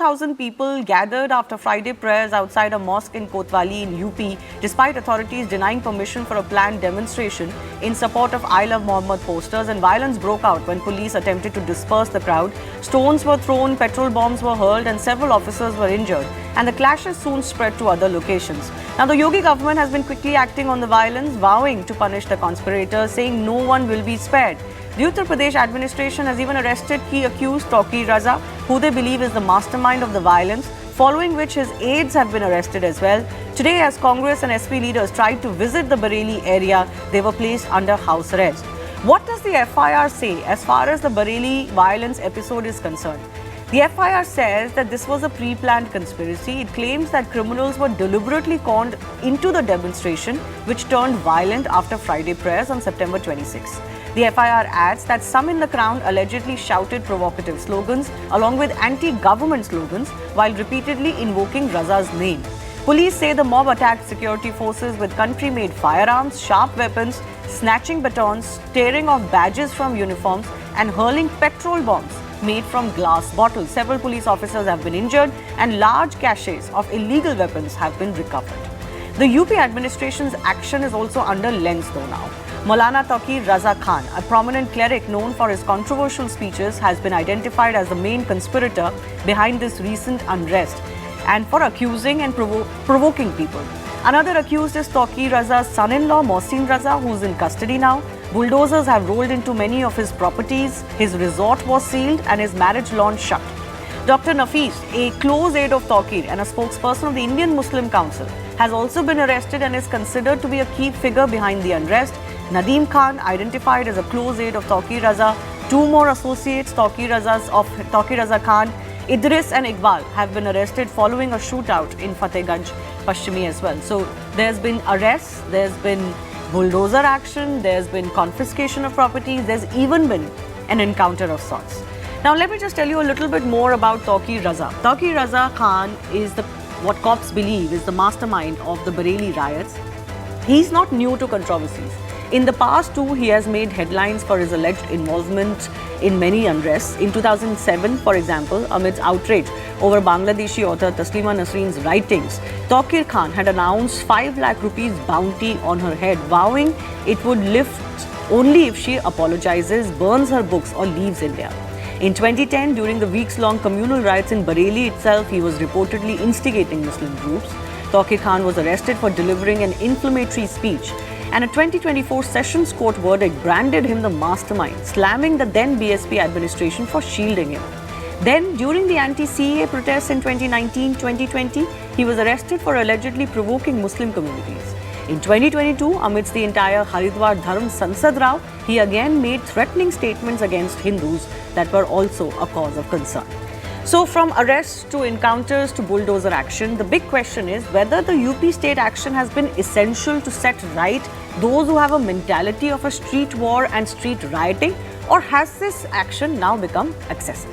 4,000 people gathered after Friday prayers outside a mosque in Kotwali in UP, despite authorities denying permission for a planned demonstration in support of I Love Mohammad posters, and violence broke out when police attempted to disperse the crowd. Stones were thrown, petrol bombs were hurled, and several officers were injured. And the clashes soon spread to other locations. Now, the Yogi government has been quickly acting on the violence, vowing to punish the conspirators, saying no one will be spared. The Uttar Pradesh administration has even arrested key accused Tauqeer Raza, who they believe is the mastermind of the violence, following which his aides have been arrested as well. Today, as Congress and SP leaders tried to visit the Bareilly area, they were placed under house arrest. What does the FIR say as far as the Bareilly violence episode is concerned? The FIR says that this was a pre-planned conspiracy. It claims that criminals were deliberately conned into the demonstration, which turned violent after Friday prayers on September 26. The FIR adds that some in the crowd allegedly shouted provocative slogans along with anti-government slogans while repeatedly invoking Raza's name. Police say the mob attacked security forces with country-made firearms, sharp weapons, snatching batons, tearing off badges from uniforms, and hurling petrol bombs made from glass bottles. Several police officers have been injured and large caches of illegal weapons have been recovered. The UP administration's action is also under lens though now. Maulana Tauqeer Raza Khan, a prominent cleric known for his controversial speeches, has been identified as the main conspirator behind this recent unrest and for accusing and provoking people. Another accused is Tauqeer Raza's son-in-law Mohsin Raza, who is in custody now. Bulldozers have rolled into many of his properties, his resort was sealed and his marriage lawn shut. Dr. Nafis, a close aide of Tauqeer and a spokesperson of the Indian Muslim Council, has also been arrested and is considered to be a key figure behind the unrest. Nadeem Khan, identified as a close aide of Tauqeer Raza, two more associates Tauqeer Raza Khan, Idris and Iqbal, have been arrested following a shootout in Fatehganj Pashchimi as well. So there's been arrests, there's been bulldozer action, there's been confiscation of properties, there's even been an encounter of sorts. Now let me just tell you a little bit more about Tauqeer Raza. Tauqeer Raza Khan is what cops believe is the mastermind of the Bareilly riots. He's not new to controversies. In the past too, he has made headlines for his alleged involvement in many unrests. In 2007, for example, amidst outrage over Bangladeshi author Taslima Nasreen's writings, Tauqeer Khan had announced 5 lakh rupees bounty on her head, vowing it would lift only if she apologizes, burns her books or leaves India. In 2010, during the weeks-long communal riots in Bareilly itself, he was reportedly instigating Muslim groups. Tauqeer Khan was arrested for delivering an inflammatory speech, and a 2024 Sessions Court verdict branded him the mastermind, slamming the then BSP administration for shielding him. Then, during the anti-CAA protests in 2019-2020, he was arrested for allegedly provoking Muslim communities. In 2022, amidst the entire Haridwar Dharm Sansad Rao, he again made threatening statements against Hindus that were also a cause of concern. So from arrests to encounters to bulldozer action, the big question is whether the UP state action has been essential to set right those who have a mentality of a street war and street rioting, or has this action now become excessive?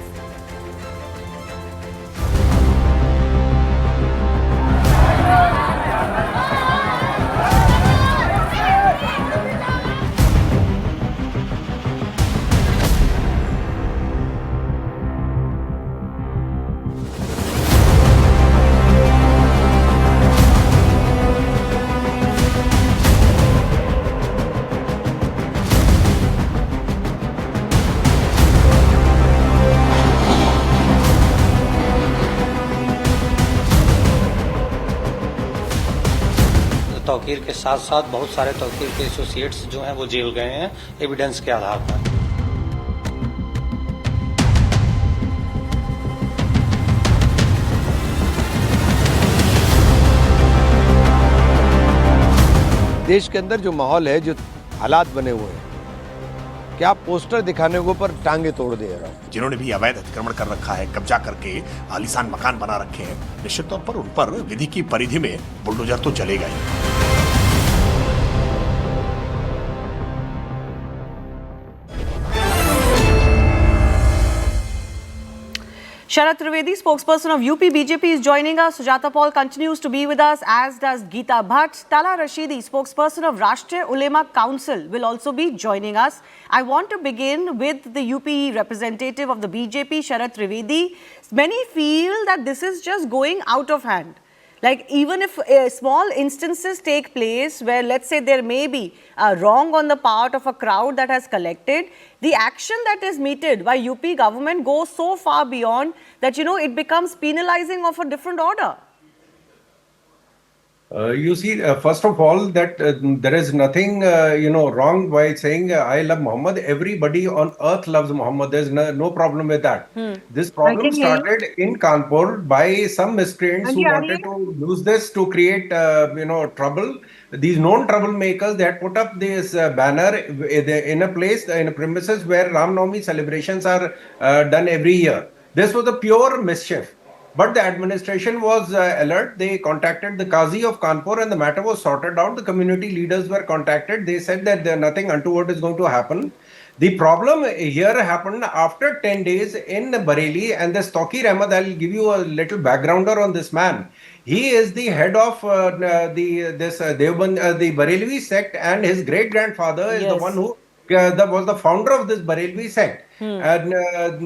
Tauqeer के साथ साथ बहुत सारे तौकीर के associates जो हैं वो jail गए हैं एविडेंस के आधार पर। देश के अंदर जो माहौल है, जो हालात बने हुए हैं, क्या पोस्टर दिखाने के ऊपर टांगे तोड़ दे रहा हूं। जिन्होंने भी अवैध अतिक्रमण कर रखा है, कब्जा करके आलीशान मकान बना रखे हैं, निश्चित तौर पर उन पर विधि की परिधि में बुलडोजर तो चलेगा ही। Sharad Trivedi, spokesperson of UP BJP, is joining us. Sujata Paul continues to be with us, as does Geeta Bhatt. Tala Rashidi, spokesperson of Rashtriya Ulema Council, will also be joining us. I want to begin with the UP representative of the BJP, Sharad Trivedi. Many feel that this is just going out of hand. Like, even if small instances take place where, let's say, there may be wrong on the part of a crowd that has collected, the action that is meted by UP government goes so far beyond that, it becomes penalizing of a different order. You see, first of all, that there is nothing, wrong by saying I love Muhammad. Everybody on earth loves Muhammad. There's no problem with that. This problem started in Kanpur by some miscreants who wanted to use this to create, trouble. These known troublemakers, they had put up this banner in a place, in a premises where Ram Navami celebrations are done every year. This was a pure mischief. But the administration was alert. They contacted the Qazi of Kanpur and the matter was sorted out. The community leaders were contacted. They said that nothing untoward is going to happen. The problem here happened after 10 days in Bareilly, and this Tauqeer Ahmad, I'll give you a little backgrounder on this man. He is the head of the Bareilly sect, and his great-grandfather is the one who was the founder of this Bareilly sect, and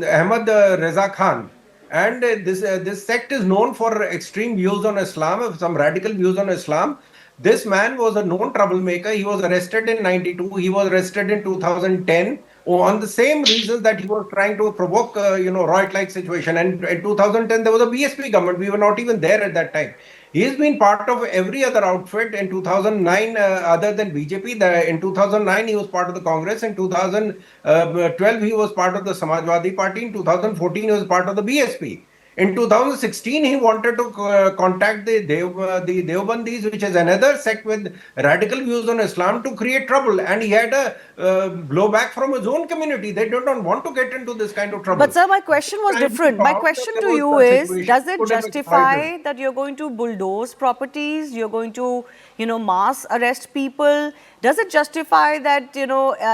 Ahmad Reza Khan. And this sect is known for extreme views on Islam, some radical views on Islam. This man was a known troublemaker. He was arrested in 92. He was arrested in 2010 on the same reasons that he was trying to provoke, riot-like situation. And in 2010, there was a BSP government. We were not even there at that time. He's been part of every other outfit. In 2009, other than BJP, in 2009, he was part of the Congress. In 2012, he was part of the Samajwadi Party. In 2014, he was part of the BSP. In 2016, he wanted to contact the Deobandis, which is another sect with radical views on Islam, to create trouble. And he had a blowback from his own community. They do not want to get into this kind of trouble. But sir, my question was different. My question to you is, does it justify that you're going to bulldoze properties, you're going to, mass arrest people? Does it justify that,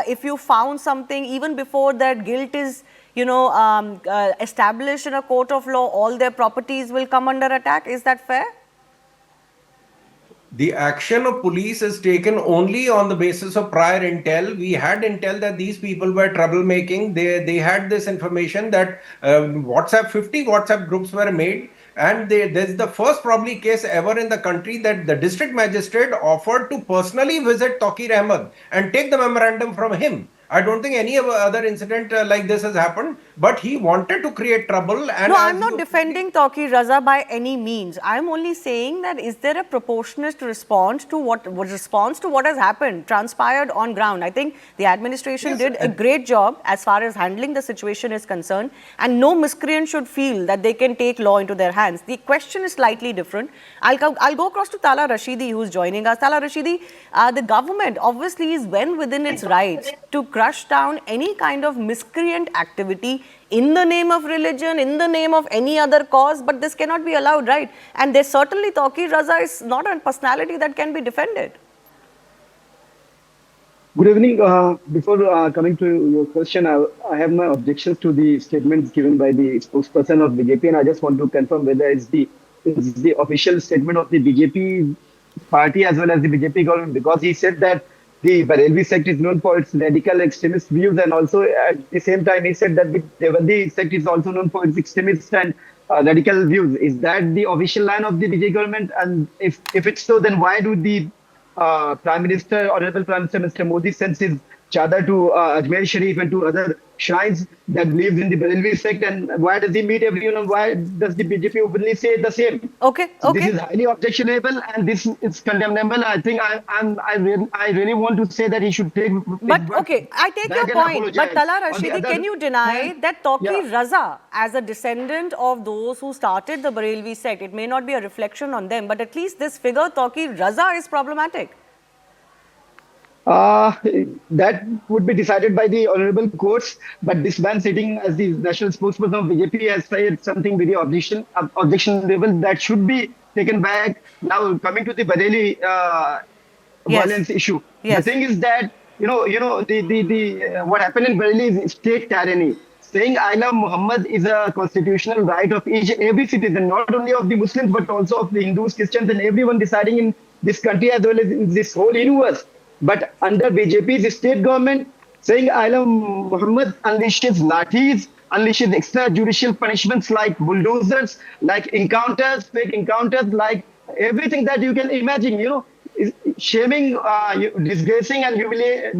if you found something, even before that guilt is established in a court of law, all their properties will come under attack? Is that fair? The action of police is taken only on the basis of prior intel. We had intel that these people were troublemaking. They had this information that 50 WhatsApp groups were made. And there's the first probably case ever in the country that the district magistrate offered to personally visit Tauqeer Ahmad and take the memorandum from him. I don't think any other incident like this has happened, but he wanted to create trouble. And no, I'm not defending Tauqeer Raza by any means. I'm only saying that is there a proportionate response to what has happened, transpired on ground? I think the administration did a great job as far as handling the situation is concerned, and no miscreant should feel that they can take law into their hands. The question is slightly different. I'll go across to Tala Rashidi, who's joining us. Tala Rashidi, the government obviously is well within its rights to crush down any kind of miscreant activity in the name of religion, in the name of any other cause, but this cannot be allowed, right? And there's certainly Tauqeer Raza is not a personality that can be defended. Good evening. Before coming to your question, I have my objections to the statements given by the spokesperson of BJP, and I just want to confirm whether it's the official statement of the BJP party as well as the BJP government, because he said that the Bareilly sect is known for its radical extremist views, and also at the same time he said that the Deobandi sect is also known for its extremist and radical views. Is that the official line of the BJP government? And if it's so, then why do the Prime Minister, Honorable Prime Minister Mr. Modi sends his chadar to Ajmer Sharif and to other shrines that believes in the Bareilly sect, and why does he meet everyone, and why does the BJP openly say the same? Okay. This is highly objectionable and this is condemnable. I think I really want to say that he should take. But okay, I take your point. But Tala Rashidi, can you deny that Tauqeer Raza, as a descendant of those who started the Bareilly sect, it may not be a reflection on them, but at least this figure Tauqeer Raza is problematic? That would be decided by the honorable courts, but this man sitting as the national spokesperson of BJP has said something very objectionable that should be taken back. Now coming to the Bareilly violence issue, the thing is that the what happened in Bareilly is state tyranny. saying I love Muhammad is a constitutional right of every citizen, not only of the Muslims, but also of the Hindus, Christians, and everyone deciding in this country as well as in this whole universe. But under BJP's state government, saying I love Muhammad unleashes lathis, unleashes extrajudicial punishments like bulldozers, like encounters, fake encounters, like everything that you can imagine, is shaming, disgracing and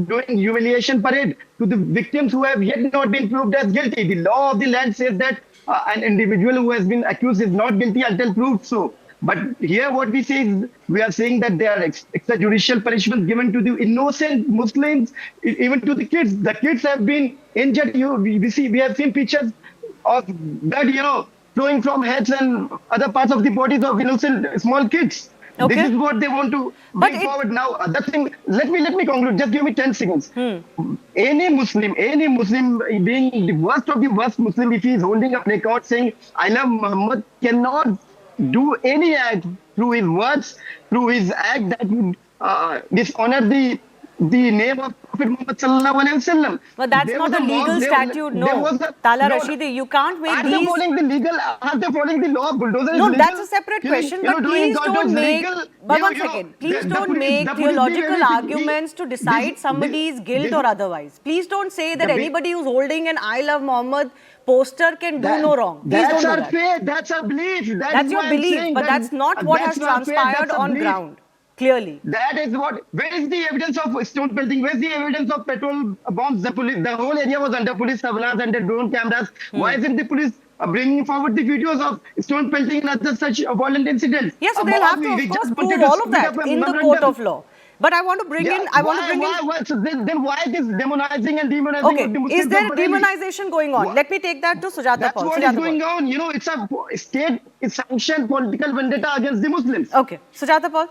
doing humiliation parade to the victims who have yet not been proved as guilty. The law of the land says that an individual who has been accused is not guilty until proved so. But here what we say is, we are saying that there are extrajudicial punishments given to the innocent Muslims, even to the kids. The kids have been injured. We have seen pictures of blood, flowing from heads and other parts of the bodies of innocent small kids. Okay. This is what they want to bring forward now. That thing. Let me conclude. Just give me 10 seconds. Any Muslim being the worst of the worst Muslim, if he is holding a placard saying I love Muhammad, cannot do any act through his words, through his act that would dishonor the name of Prophet Muhammad sallallahu alaihi wasallam. But that's not a legal statute, no. Tala Rashidi, you can't make these... Are they following the law? Bulldozer No, is that's a separate question, but please don't make... But one second, please don't make theological arguments to decide somebody's guilt or otherwise. Please don't say that anybody who's holding an I Love Muhammad poster can do no wrong. Please That's don't do our that. faith, that's our belief. That's your belief, but that's not what has transpired on ground. Clearly. That is what. Where is the evidence of stone pelting? Where is the evidence of petrol bombs? The whole area was under police surveillance, under drone cameras. Why isn't the police bringing forward the videos of stone pelting and other such violent incidents? Yes, so they'll have to, of course, prove all of that in the court of law. But I want to bring in... So then why this demonizing and demonizing of the Muslims? Is there demonization going on? Let me take that to Sujata Paul. That's what is going on. It's a state-sanctioned political vendetta against the Muslims. Okay. Sujata Paul?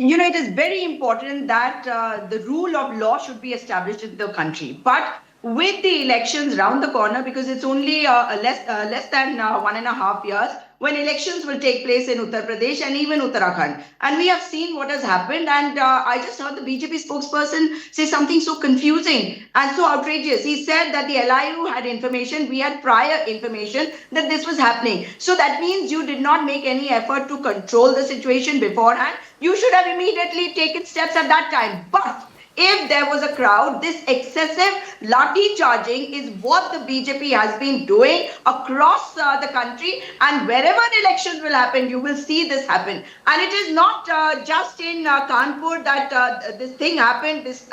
It is very important that the rule of law should be established in the country. But with the elections round the corner, because it's only less than 1.5 years, when elections will take place in Uttar Pradesh and even Uttarakhand. And we have seen what has happened. And I just heard the BJP spokesperson say something so confusing and so outrageous. He said that the LIU had information, we had prior information that this was happening. So that means you did not make any effort to control the situation beforehand. You should have immediately taken steps at that time. But if there was a crowd, this excessive lathi charging is what the BJP has been doing across the country, and wherever elections will happen, you will see this happen. And it is not just in Kanpur that this thing happened, this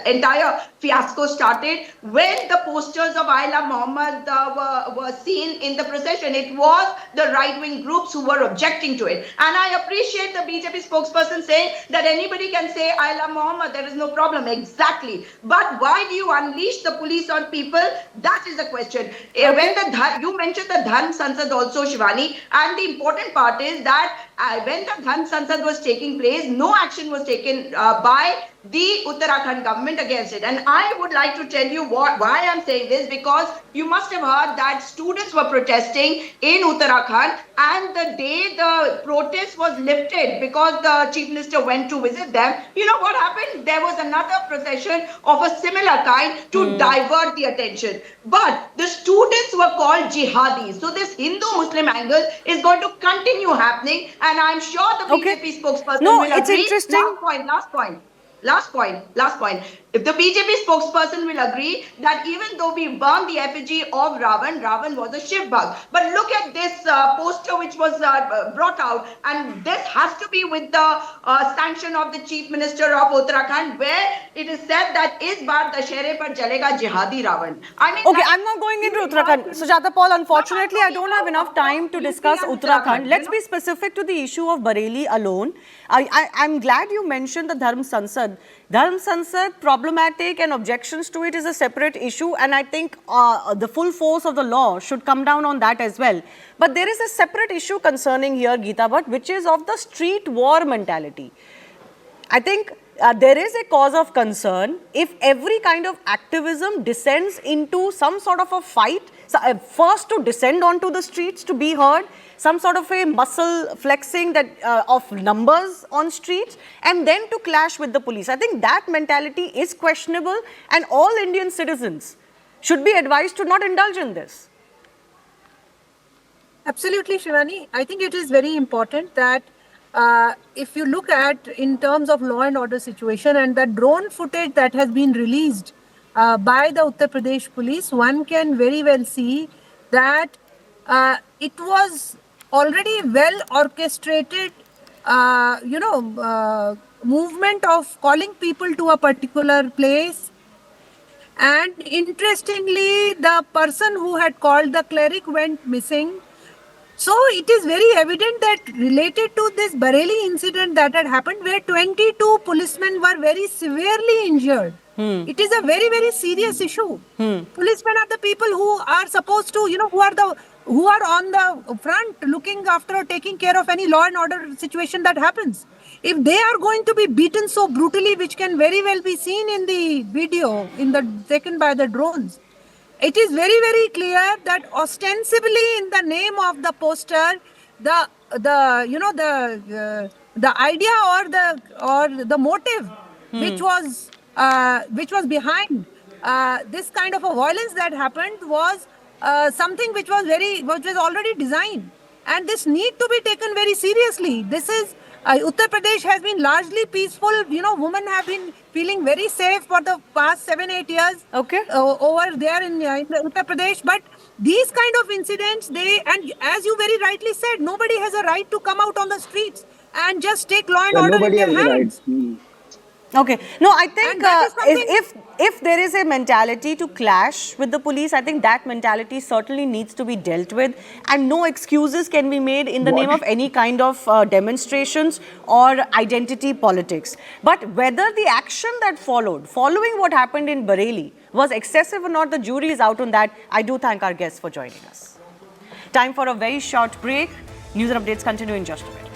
entire fiasco started. When the posters of I Love Muhammad were seen in the procession, it was the right-wing groups who were objecting to it. And I appreciate the BJP spokesperson saying that anybody can say I love Muhammad, there is no problem. Exactly. But why do you unleash the police on people? That is the question. When you mentioned the Dharm Sansad also, Shivani, and the important part is that when the Dharm Sansad was taking place, no action was taken by the Uttarakhand government against it. And I would like to tell you why I'm saying this, because you must have heard that students were protesting in Uttarakhand, and the day the protest was lifted because the chief minister went to visit them, you know what happened? There was another procession of a similar kind to divert the attention. But the students were called jihadis. So this Hindu-Muslim angle is going to continue happening, and I'm sure the BJP spokesperson will agree. It's interesting. Last point. If the BJP spokesperson will agree that even though we burned the effigy of Ravan was a Shiv bug. But look at this poster which was brought out, and this has to be with the sanction of the Chief Minister of Uttarakhand, where it is said that is bar dashere par jalega jihadi Ravan. Okay, I'm not going into Uttarakhand. Sujata Paul, unfortunately, I don't have enough time to discuss Uttarakhand. Let's be specific to the issue of Bareilly alone. I'm glad you mentioned the Dharm Sansad. Dharm Sansad, problematic, and objections to it is a separate issue, and I think the full force of the law should come down on that as well. But there is a separate issue concerning here, Geeta Bhatt, which is of the street war mentality. I think there is a cause of concern if every kind of activism descends into some sort of a fight, first to descend onto the streets to be heard, some sort of a muscle flexing that of numbers on streets, and then to clash with the police. I think that mentality is questionable, and all Indian citizens should be advised to not indulge in this. Absolutely, Shivani. I think it is very important that if you look at in terms of law and order situation and the drone footage that has been released by the Uttar Pradesh police, one can very well see that it was already well orchestrated, movement of calling people to a particular place. And interestingly, the person who had called the cleric went missing. So it is very evident that related to this Bareilly incident that had happened, where 22 policemen were very severely injured. It is a very, very serious issue. Policemen are the people who are supposed to, who are on the front looking after or taking care of any law and order situation that happens. If they are going to be beaten so brutally, which can very well be seen in the video, taken by the drones, it is very, very clear that ostensibly in the name of the poster, the idea or the motive which was behind this kind of a violence that happened was something which was already designed, and this need to be taken very seriously. This is Uttar Pradesh has been largely peaceful. Women have been feeling very safe for the past 7-8 years. Okay. Over there in Uttar Pradesh. But these kind of incidents, and as you very rightly said, nobody has a right to come out on the streets and just take law and order in their hands. Okay. No, I think And that is something- if there is a mentality to clash with the police, I think that mentality certainly needs to be dealt with, and no excuses can be made in the name of any kind of demonstrations or identity politics. But whether the action that following what happened in Bareilly was excessive or not, the jury is out on that. I do thank our guests for joining us. Time for a very short break. News and updates continue in just a bit.